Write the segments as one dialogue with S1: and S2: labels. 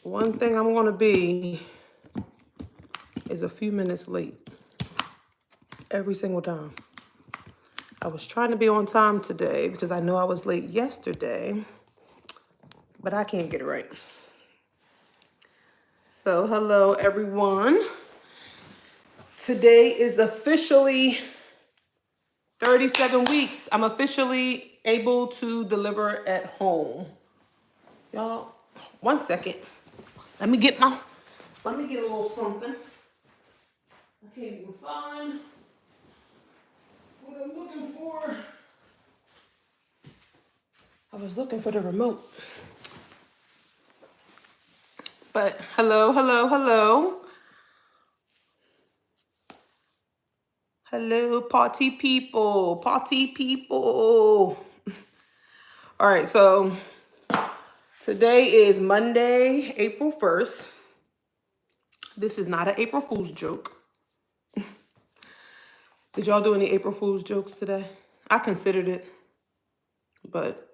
S1: One thing I'm going to be is a few minutes late every single time. I was trying to be on time today because I know I was late yesterday, but I can't get it right. So hello everyone. Today is officially 37 weeks. I'm officially able to deliver at home. Y'all, 1 second. Let me get a little something. I can't even find what I'm looking for. I was looking for the remote. But hello. Hello, party people. All right, so today is Monday, April 1st. This is not an April Fool's joke. Did y'all do any April Fool's jokes today? I considered it, but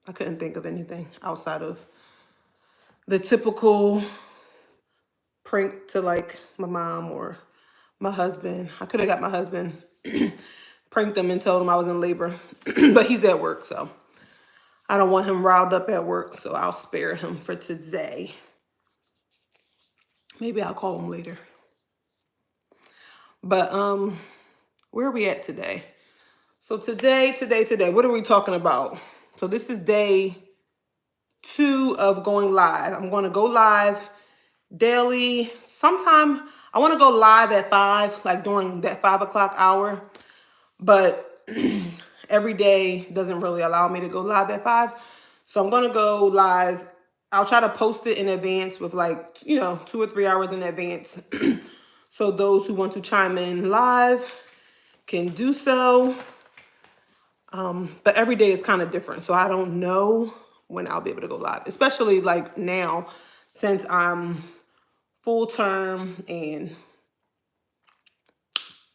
S1: I couldn't think of anything outside of the typical prank to like my mom or my husband. I could have got my husband, pranked him and told him I was in labor, but he's at work, so I don't want him riled up at work, so I'll spare him for today. Maybe I'll call him later. But where are we at today? So today, what are we talking about? So this is day 2 of going live. I'm going to go live daily. Sometime I want to go live at 5, like during that 5 o'clock hour. But every day doesn't really allow me to go live at 5. So I'm going to go live. I'll try to post it in advance with 2 or 3 hours in advance. So those who want to chime in live can do so. But every day is kind of different. So I don't know when I'll be able to go live, especially like now since I'm full term and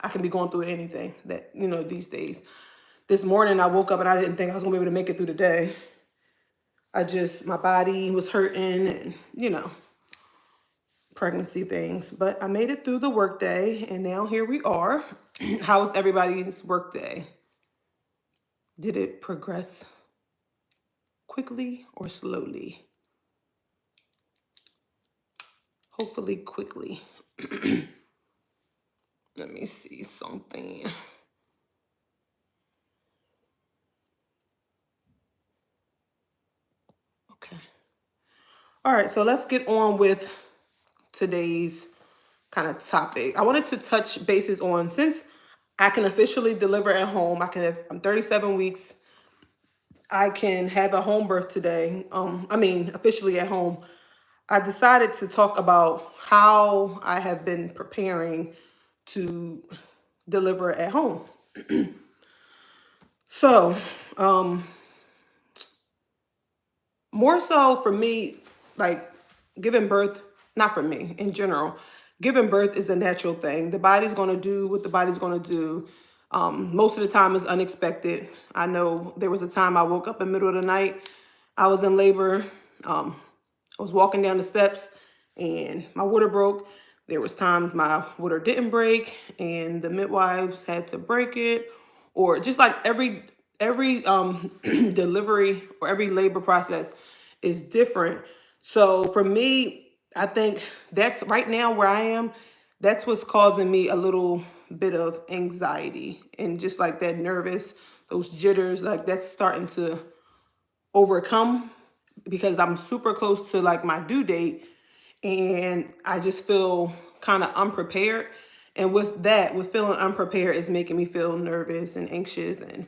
S1: I can be going through anything that, these days. This morning I woke up and I didn't think I was gonna be able to make it through the day. My body was hurting and, pregnancy things, but I made it through the work day and now here we are. How was everybody's work day? Did it progress quickly or slowly? Hopefully quickly. Let me see something. Okay. All right, so let's get on with today's kind of topic. I wanted to touch bases on, since I can officially deliver at home, I'm 37 weeks. I can have a home birth today. Officially at home. I decided to talk about how I have been preparing to deliver at home. So, more so for me, like giving birth, not for me, in general, giving birth is a natural thing. The body's going to do what the body's going to do. Most of the time it's unexpected. I know there was a time I woke up in the middle of the night. I was in labor. I was walking down the steps and my water broke. There was times my water didn't break and the midwives had to break it, or just like every delivery or every labor process is different. So for me, I think that's right now where I am. That's what's causing me a little bit of anxiety and just like that nervous, those jitters, like that's starting to overcome because I'm super close to like my due date and I just feel kind of unprepared. And with feeling unprepared is making me feel nervous and anxious and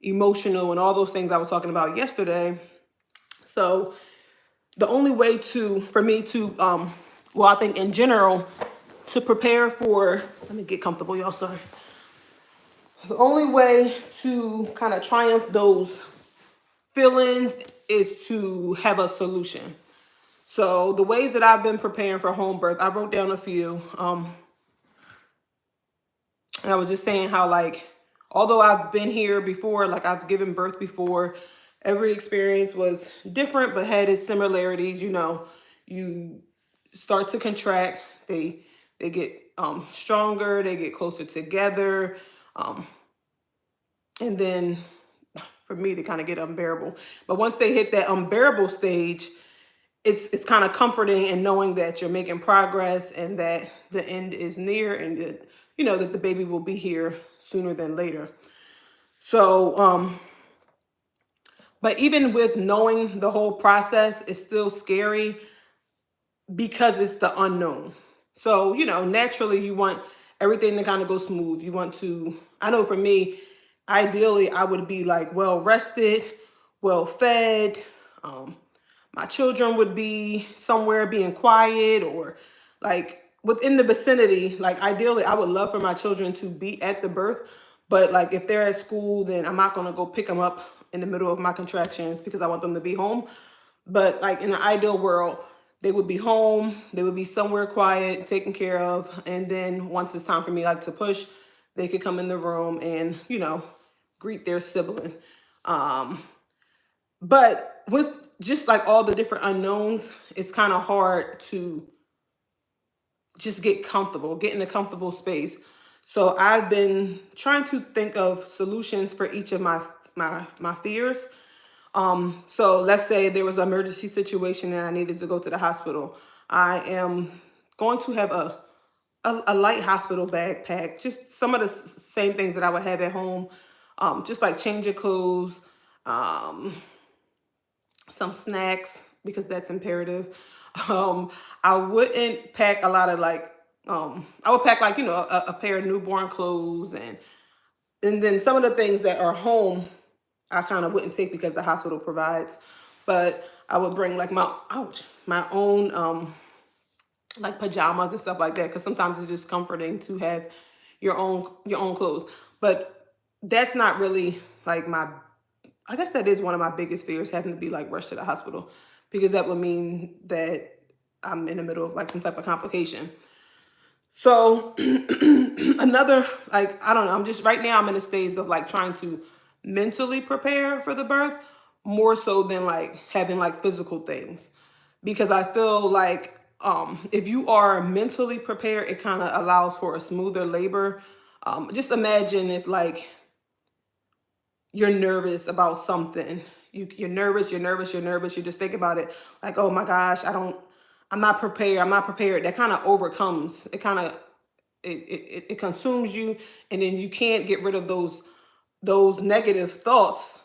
S1: emotional and all those things I was talking about yesterday. So the only way for me to, I think in general, to prepare for, let me get comfortable, y'all, sorry. The only way to kind of triumph those feelings is to have a solution. So the ways that I've been preparing for home birth, I wrote down a few. And I was just saying how, like, although I've been here before, like I've given birth before, every experience was different, but had its similarities. You you start to contract. They get stronger, they get closer together. And then for me, they kind of get unbearable. But once they hit that unbearable stage, it's kind of comforting in knowing that you're making progress and that the end is near, and that, you know, that the baby will be here sooner than later. So, but even with knowing the whole process, it's still scary because it's the unknown. So, you know, naturally you want everything to kind of go smooth. You want to, I know for me, ideally I would be like well rested, well fed. My children would be somewhere being quiet, or like within the vicinity. Like ideally I would love for my children to be at the birth, but like if they're at school, then I'm not going to go pick them up in the middle of my contractions because I want them to be home. But like in the ideal world, they would be home, they would be somewhere quiet, taken care of. And then once it's time for me like to push, they could come in the room and, you know, greet their sibling. But with just like all the different unknowns, it's kind of hard to just get comfortable, get in a comfortable space. So I've been trying to think of solutions for each of my fears. So let's say there was an emergency situation and I needed to go to the hospital. I am going to have a light hospital bag packed, just some of the same things that I would have at home, just like change of clothes, some snacks, because that's imperative. I wouldn't pack a lot of like, I would pack like, you know, a pair of newborn clothes, and then some of the things that are home, I kind of wouldn't take because the hospital provides. But I would bring like my own like pajamas and stuff like that, because sometimes it's just comforting to have your own clothes. But that's not really like I guess that is one of my biggest fears, having to be like rushed to the hospital, because that would mean that I'm in the middle of like some type of complication. So another, like, I don't know, I'm just right now I'm in a stage of like trying to mentally prepare for the birth more so than like having like physical things, because I feel like if you are mentally prepared, it kind of allows for a smoother labor. Just imagine if like you're nervous about something. You're nervous, you just think about it like, oh my gosh, I'm not prepared. That kind of overcomes, it kind of, it consumes you, and then you can't get rid of those negative thoughts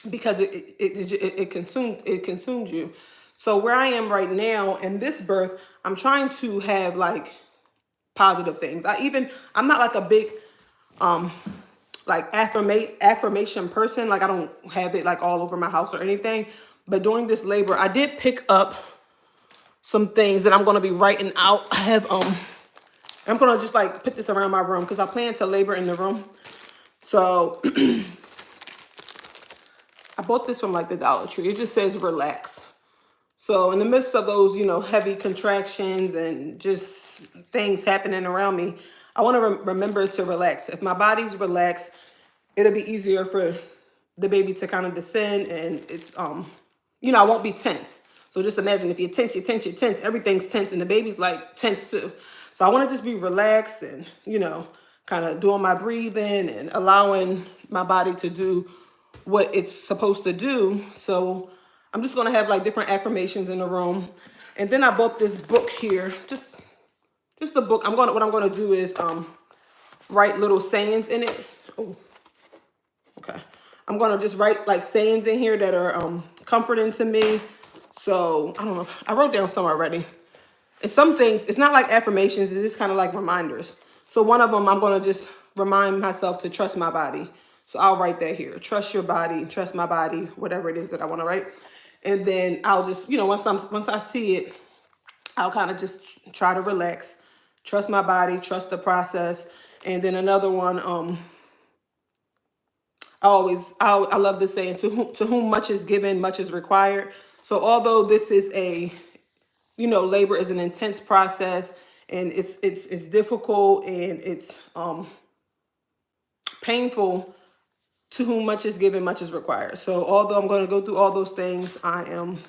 S1: because it consumes you. So where I am right now in this birth, I'm trying to have like positive things. I'm not like a big like affirmation person. Like I don't have it like all over my house or anything. But during this labor, I did pick up some things that I'm gonna be writing out. I'm gonna just like put this around my room because I plan to labor in the room. So I bought this from like the Dollar Tree. It just says relax. So in the midst of those, you know, heavy contractions and just things happening around me, I want to remember to relax. If my body's relaxed, it'll be easier for the baby to kind of descend, and it's you know, I won't be tense. So just imagine if you're tense, everything's tense, and the baby's like tense too. So I want to just be relaxed and, you know, kind of doing my breathing and allowing my body to do what it's supposed to do. So I'm just gonna have like different affirmations in the room. And then I bought this book here, just the book. What I'm gonna do is write little sayings in it. Oh, okay. I'm gonna just write like sayings in here that are comforting to me. So I don't know. I wrote down some already. And some things, it's not like affirmations, it's just kind of like reminders. So one of them, I'm gonna just remind myself to trust my body. So I'll write that here. Trust your body, trust my body, whatever it is that I want to write. And then I'll just, you know, once I see it, I'll kind of just try to relax, trust my body, trust the process. And then another one, I love this saying, to whom much is given, much is required. So although this is you know, labor is an intense process, and it's difficult, and it's painful, to whom much is given, much is required. So although I'm going to go through all those things, I am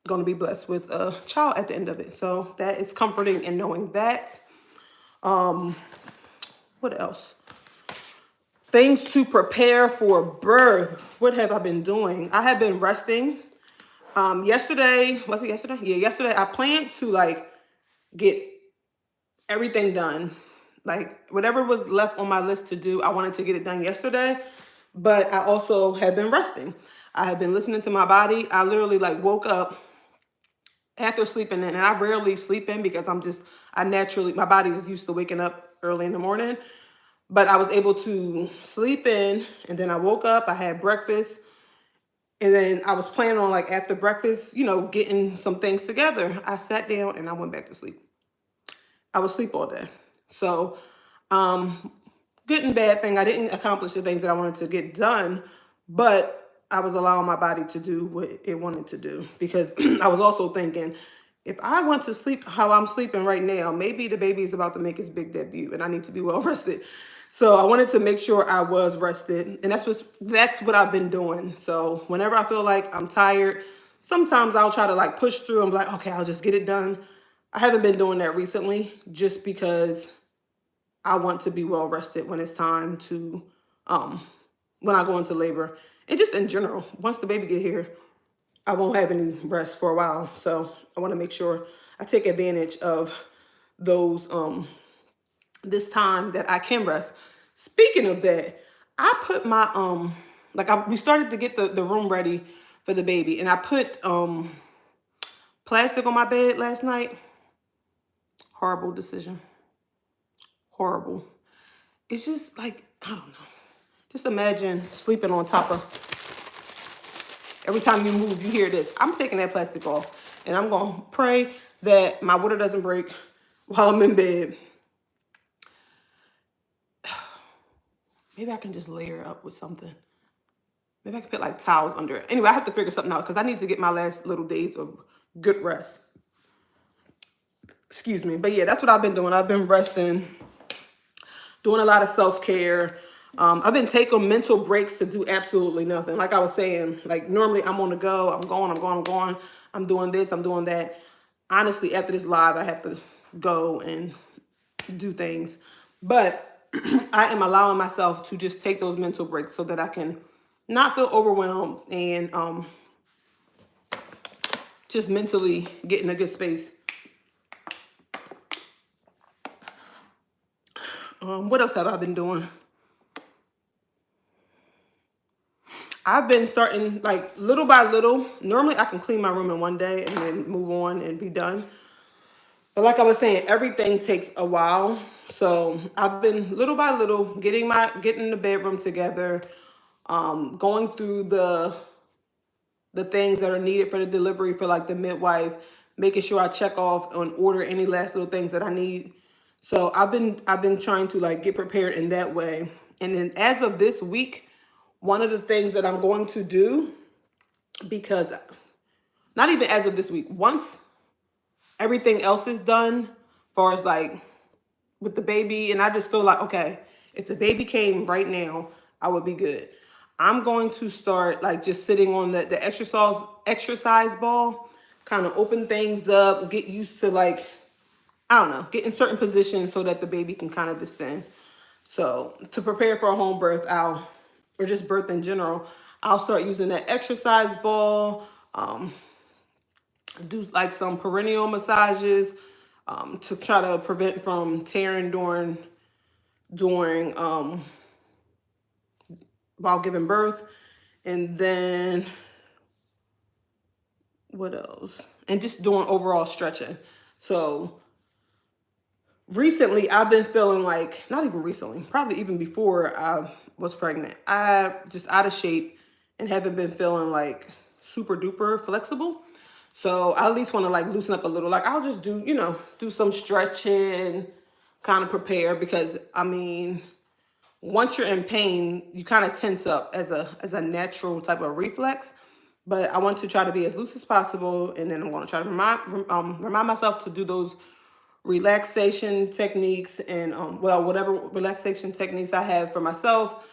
S1: going to be blessed with a child at the end of it. So that is comforting in knowing that. What else? Things to prepare for birth. What have I been doing? I have been resting. Yesterday, was it yesterday? Yeah, yesterday I planned to like get everything done. Like whatever was left on my list to do, I wanted to get it done yesterday. But I also have been resting. I have been listening to my body. I literally like woke up after sleeping in, and I rarely sleep in because I naturally, my body is used to waking up early in the morning. But I was able to sleep in, and then I woke up, I had breakfast, and then I was planning on like after breakfast, getting some things together. I sat down and I went back to sleep. I was asleep all day. So, good and bad thing. I didn't accomplish the things that I wanted to get done, but I was allowing my body to do what it wanted to do, because I was also thinking, if I want to sleep how I'm sleeping right now, maybe the baby is about to make his big debut and I need to be well rested. So I wanted to make sure I was rested, and that's what I've been doing. So whenever I feel like I'm tired, sometimes I'll try to like push through and be like, okay, I'll just get it done. I haven't been doing that recently just because I want to be well rested when it's time to, when I go into labor. And just in general, once the baby get here, I won't have any rest for a while. So I want to make sure I take advantage of those, this time that I can rest. Speaking of that, I put my, we started to get the room ready for the baby, and I put, plastic on my bed last night. Horrible decision. Horrible. It's just like, I don't know. Just imagine sleeping on top of, every time you move, you hear this. I'm taking that plastic off, and I'm going to pray that my water doesn't break while I'm in bed. Maybe I can just layer it up with something. Maybe I can put like towels under it. Anyway, I have to figure something out because I need to get my last little days of good rest. Excuse me. But yeah, that's what I've been doing. I've been resting, doing a lot of self-care. I've been taking mental breaks to do absolutely nothing. Like I was saying, like normally I'm on the go. I'm going. I'm doing this, I'm doing that. Honestly, after this live, I have to go and do things. But I am allowing myself to just take those mental breaks so that I can not feel overwhelmed and just mentally get in a good space. What else have I been doing? I've been starting like little by little. Normally I can clean my room in one day and then move on and be done. But like I was saying, everything takes a while. So I've been little by little getting the bedroom together, going through the things that are needed for the delivery for like the midwife, making sure I check off and order any last little things that I need. So I've been trying to like get prepared in that way. And then as of this week, one of the things that I'm going to do, because not even as of this week, once everything else is done, as far as like with the baby, and I just feel like, okay, if the baby came right now, I would be good. I'm going to start like just sitting on the exercise ball, kind of open things up, get used to like, I don't know, get in certain positions so that the baby can kind of descend. So to prepare for a home birth, or just birth in general, I'll start using that exercise ball, do like some perineal massages, to try to prevent from tearing during while giving birth. And then what else? And just doing overall stretching. So recently I've been feeling like, not even recently, probably even before I was pregnant, I just out of shape and haven't been feeling like super duper flexible. So I at least want to like loosen up a little. Like I'll just do some stretching, kind of prepare, because I mean, once you're in pain, you kind of tense up as a natural type of reflex. But I want to try to be as loose as possible, and then I'm going to try to remind myself to do those relaxation techniques and whatever relaxation techniques I have for myself.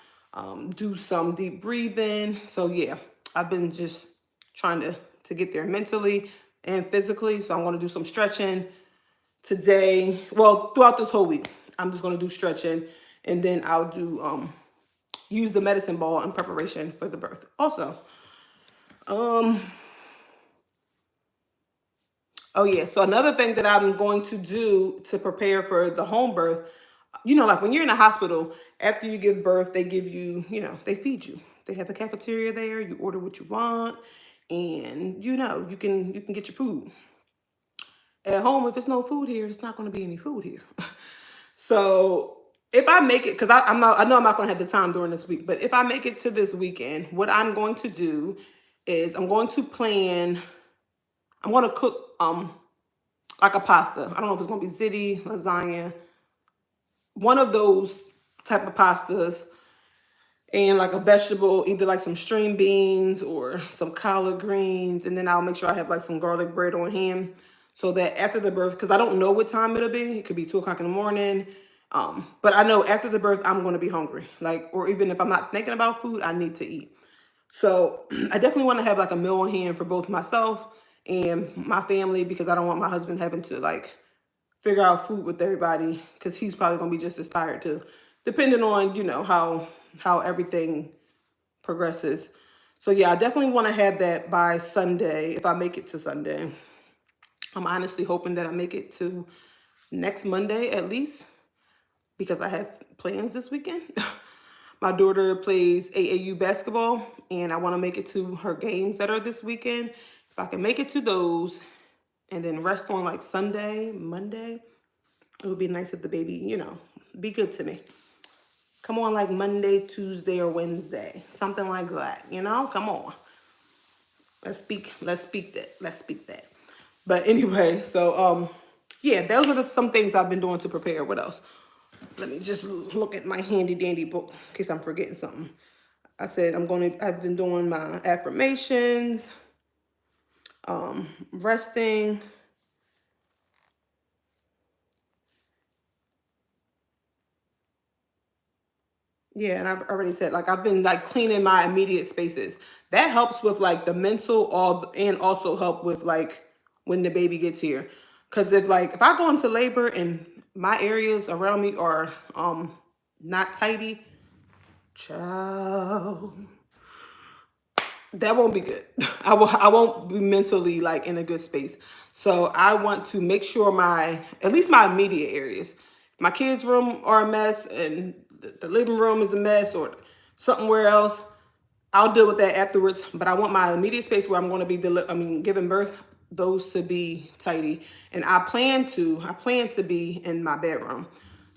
S1: Do some deep breathing. So yeah, I've been just trying to get there mentally, and physically. So I'm going to do some stretching today. Well, throughout this whole week, I'm just going to do stretching, and then I'll do use the medicine ball in preparation for the birth. Also, oh yeah, so another thing that I'm going to do to prepare for the home birth, like when you're in a hospital, after you give birth, they give you, they feed you. They have a cafeteria there. You order what you want, and you can get your food. At home, if there's no food here, there's not going to be any food here. So if I make it, because I know I'm not going to have the time during this week, but if I make it to this weekend, what I'm going to do is I'm going to cook like a pasta. I don't know if it's going to be ziti, lasagna, one of those type of pastas, and like a vegetable, either like some string beans or some collard greens. And then I'll make sure I have like some garlic bread on hand, so that after the birth, because I don't know what time it'll be. It could be 2 o'clock in the morning. But I know after the birth, I'm going to be hungry. Or even if I'm not thinking about food, I need to eat. So I definitely want to have like a meal on hand for both myself and my family, because I don't want my husband having to figure out food with everybody, because he's probably going to be just as tired too, depending on, how everything progresses. So yeah, I definitely want to have that by Sunday, if I make it to Sunday. I'm honestly hoping that I make it to next Monday at least, because I have plans this weekend. My daughter plays AAU basketball, and I want to make it to her games that are this weekend. If I can make it to those and then rest on like Sunday, Monday, it would be nice if the baby, be good to me. Come on, like Monday, Tuesday, or Wednesday, something like that, come on. Let's speak that. But anyway, so yeah, those are some things I've been doing to prepare. What else? Let me just look at my handy dandy book in case I'm forgetting something. I said I've been doing my affirmations, resting. Yeah, and I've already said, I've been cleaning my immediate spaces. That helps with the mental, and also help with when the baby gets here. Cause if I go into labor and my areas around me are not tidy, child, that won't be good. I won't be mentally in a good space. So I want to make sure at least my immediate areas, my kids' room are a mess and the living room is a mess or somewhere else, I'll deal with that afterwards. But I want my immediate space where I'm going to be giving birth, those to be tidy. And I plan to be in my bedroom.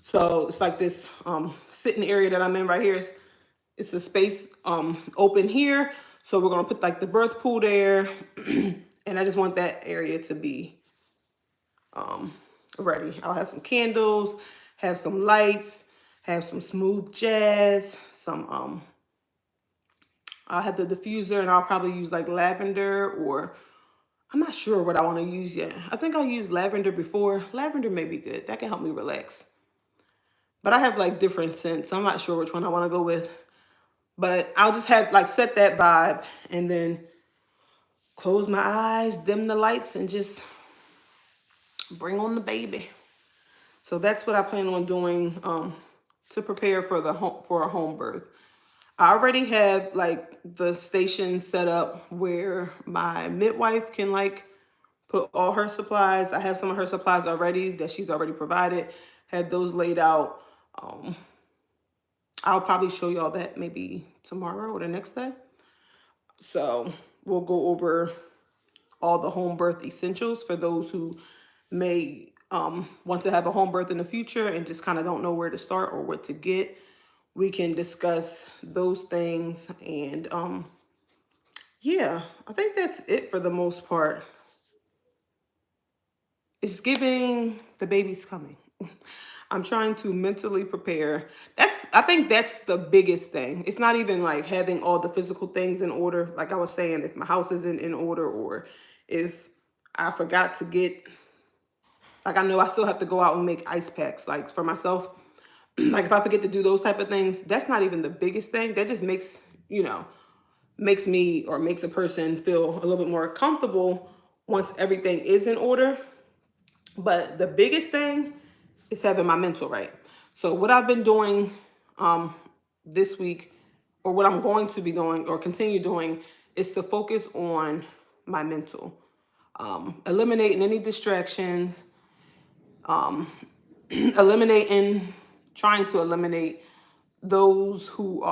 S1: So it's like this sitting area that I'm in right here. It's a space open here. So we're going to put the birth pool there. And I just want that area to be ready. I'll have some candles, have some lights, have some smooth jazz, I'll have the diffuser, and I'll probably use lavender, or I'm not sure what I want to use yet. I think I'll use lavender before. Lavender may be good. That can help me relax. But I have different scents. I'm not sure which one I want to go with. But I'll just have set that vibe, and then close my eyes, dim the lights, and just bring on the baby. So that's what I plan on doing to prepare for a home birth. I already have the station set up where my midwife can put all her supplies. I have some of her supplies already that she's already provided. Have those laid out. I'll probably show y'all that maybe tomorrow or the next day. So we'll go over all the home birth essentials for those who may want to have a home birth in the future and just kind of don't know where to start or what to get. We can discuss those things. And yeah, I think that's it for the most part. It's giving the baby's coming. I'm trying to mentally prepare. I think that's the biggest thing. It's not even having all the physical things in order. Like I was saying, if my house isn't in order, or if I forgot to get, I know I still have to go out and make ice packs for myself. If I forget to do those type of things, that's not even the biggest thing. That just makes me, or makes a person feel a little bit more comfortable once everything is in order. But the biggest thing is having my mental right. So what I've been doing this week, or what I'm going to be doing or continue doing, is to focus on my mental. Eliminating any distractions, trying to eliminate those who,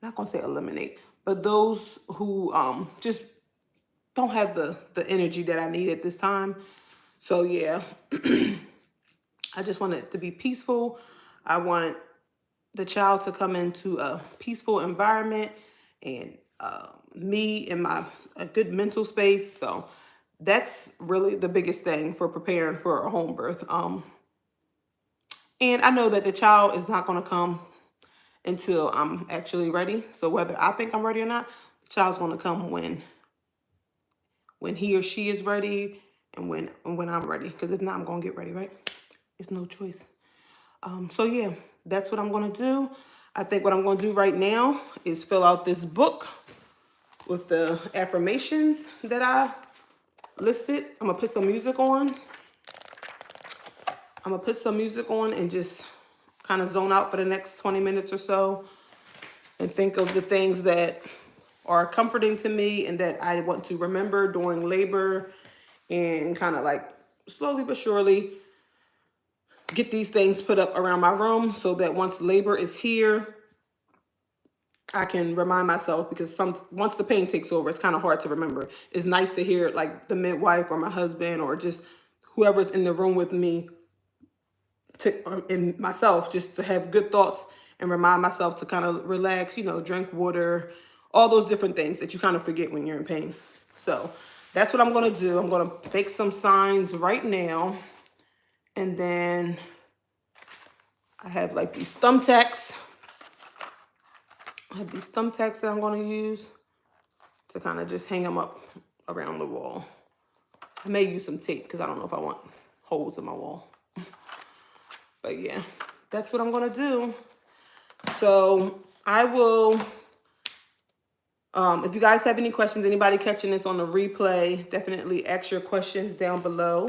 S1: not gonna say eliminate, but those who just don't have the energy that I need at this time. So yeah, I just want it to be peaceful. I want the child to come into a peaceful environment, and me in a good mental space. So that's really the biggest thing for preparing for a home birth. And I know that the child is not going to come until I'm actually ready. So whether I think I'm ready or not, the child's going to come when he or she is ready, and when I'm ready. Because if not, I'm going to get ready, right? It's no choice. So yeah, that's what I'm going to do. I think what I'm going to do right now is fill out this book with the affirmations that I listed. I'm going to put some music on. And just kind of zone out for the next 20 minutes or so and think of the things that are comforting to me and that I want to remember during labor, and kind of like slowly but surely get these things put up around my room so that once labor is here, I can remind myself, because once the pain takes over, it's kind of hard to remember. It's nice to hear like the midwife or my husband or just whoever's in the room with me and myself, just to have good thoughts and remind myself to kind of relax, drink water, all those different things that you kind of forget when you're in pain. So that's what I'm going to do. I'm going to make some signs right now. And then I have like these thumbtacks. That I'm going to use to kind of just hang them up around the wall. I may use some tape because I don't know if I want holes in my wall. But yeah, that's what I'm going to do. So I will, if you guys have any questions, anybody catching this on the replay, definitely ask your questions down below.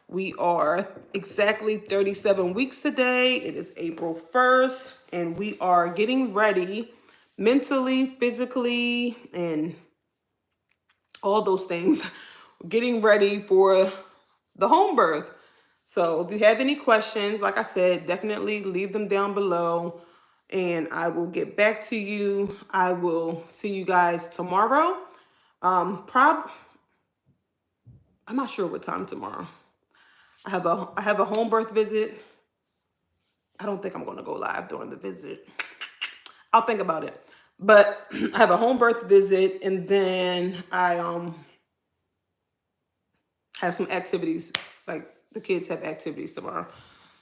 S1: We are exactly 37 weeks today. It is April 1st, and we are getting ready mentally, physically, and all those things, getting ready for the home birth. So if you have any questions, like I said, definitely leave them down below, and I will get back to you. I will see you guys tomorrow. I'm not sure what time tomorrow. I have a home birth visit. I don't think I'm going to go live during the visit. I'll think about it. But I have a home birth visit, and then I have some activities. Like the kids have activities tomorrow.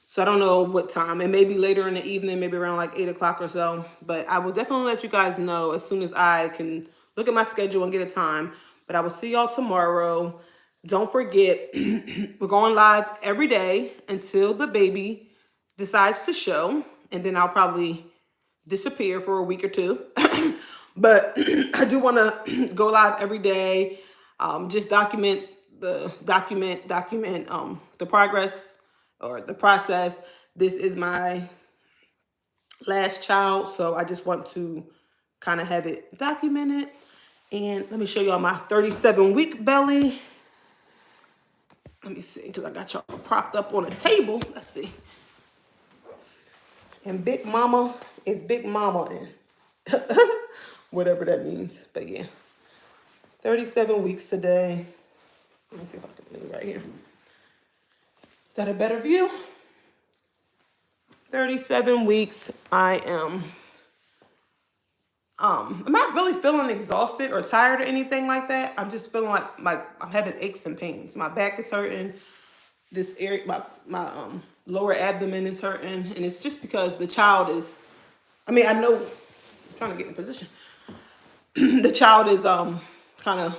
S1: So I don't know what time. It may be later in the evening, maybe around like 8 o'clock or so. But I will definitely let you guys know as soon as I can look at my schedule and get a time. But I will see y'all tomorrow. Don't forget, we're going live every day until the baby decides to show. And then I'll probably disappear for a week or two. But I do want to go live every day. Just document the progress or the process. This is my last child, so I just want to kind of have it documented. And let me show y'all my 37-week belly. Let me see, because I got y'all propped up on a table. Let's see. And Big Mama is Big Mama, and whatever that means. But yeah, 37 weeks today. Let me see if I can leave right here. Is that a better view? 37 weeks. I'm not really feeling exhausted or tired or anything like that. I'm just feeling like I'm having aches and pains. My back is hurting. This area, my lower abdomen is hurting, and it's just because the child is. I know. I'm trying to get in position. The child is kind of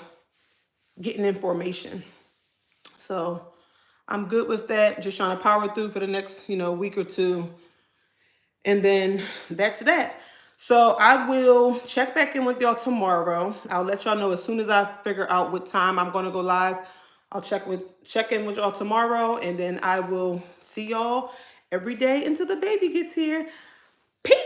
S1: getting in formation, so I'm good with that. Just trying to power through for the next week or two, and then that's that. So I will check back in with y'all tomorrow. I'll let y'all know as soon as I figure out what time I'm gonna go live. I'll check in with y'all tomorrow, and then I will see y'all every day until the baby gets here. Peace.